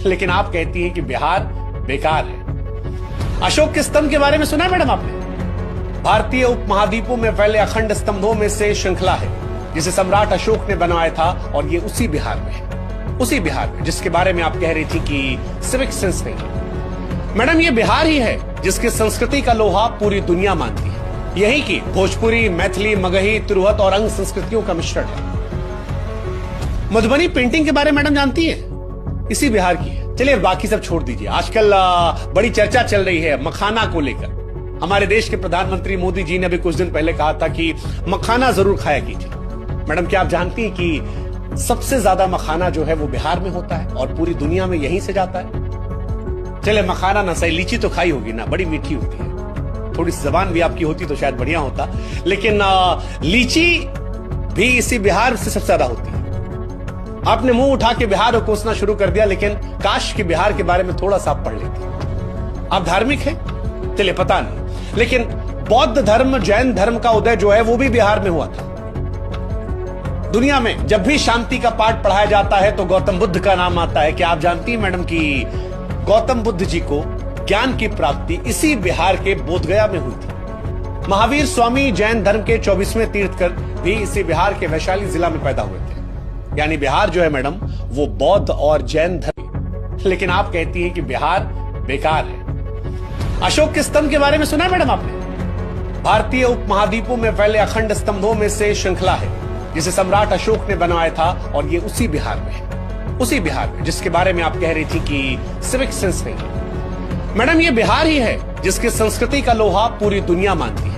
लेकिन आप कहती हैं कि बिहार बेकार है। अशोक के स्तंभ के बारे में सुना है मैडम आपने? भारतीय उपमहाद्वीपों में फैले अखंड स्तंभों में से श्रृंखला है जिसे सम्राट अशोक ने बनवाया था, और ये उसी बिहार में है, उसी बिहार में जिसके बारे में आप कह रही थी कि सिविक सेंस नहीं है। मैडम ये बिहार ही है जिसकी संस्कृति का लोहा पूरी दुनिया मानती है। यही की भोजपुरी, मैथिली, मगही, तिरहुत और अंग संस्कृतियों का मिश्रण है। मधुबनी पेंटिंग के बारे में मैडम जानती है? इसी बिहार की है। चलिए बाकी सब छोड़ दीजिए। आजकल बड़ी चर्चा चल रही है मखाना को लेकर। हमारे देश के प्रधानमंत्री मोदी जी ने अभी कुछ दिन पहले कहा था कि मखाना जरूर खाया कीजिए। मैडम क्या आप जानती हैं कि सबसे ज्यादा मखाना जो है वो बिहार में होता है और पूरी दुनिया में यहीं से जाता है? चले मखाना ना सही, लीची तो खाई होगी ना, बड़ी मीठी होती है। थोड़ी सी जबान भी आपकी होती तो शायद बढ़िया होता, लेकिन लीची भी इसी बिहार से सबसे ज्यादा होती है। आपने मुंह उठा के बिहार को कोसना शुरू कर दिया, लेकिन काश के बिहार के बारे में थोड़ा सा आप पढ़ लेते। आप धार्मिक हैं? चलिए पता नहीं, लेकिन बौद्ध धर्म, जैन धर्म का उदय जो है वो भी बिहार में हुआ था। दुनिया में जब भी शांति का पाठ पढ़ाया जाता है तो गौतम बुद्ध का नाम आता है। क्या आप जानती हैं मैडम कि गौतम बुद्ध जी को ज्ञान की प्राप्ति इसी बिहार के बोधगया में हुई थी। महावीर स्वामी जैन धर्म के 24वें तीर्थकर भी इसी बिहार के वैशाली जिला में पैदा हुए थे। यानी बिहार जो है मैडम वो बौद्ध और जैन धर्म, लेकिन आप कहती हैं कि बिहार बेकार है। अशोक के स्तंभ के बारे में सुना है मैडम आपने? भारतीय उपमहाद्वीपों में फैले अखंड स्तंभों में से श्रृंखला है जिसे सम्राट अशोक ने बनवाया था, और ये उसी बिहार में है, उसी बिहार में जिसके बारे में आप कह रही थी कि सिविक सेंस नहीं है। मैडम ये बिहार ही है जिसकी संस्कृति का लोहा पूरी दुनिया मानती है।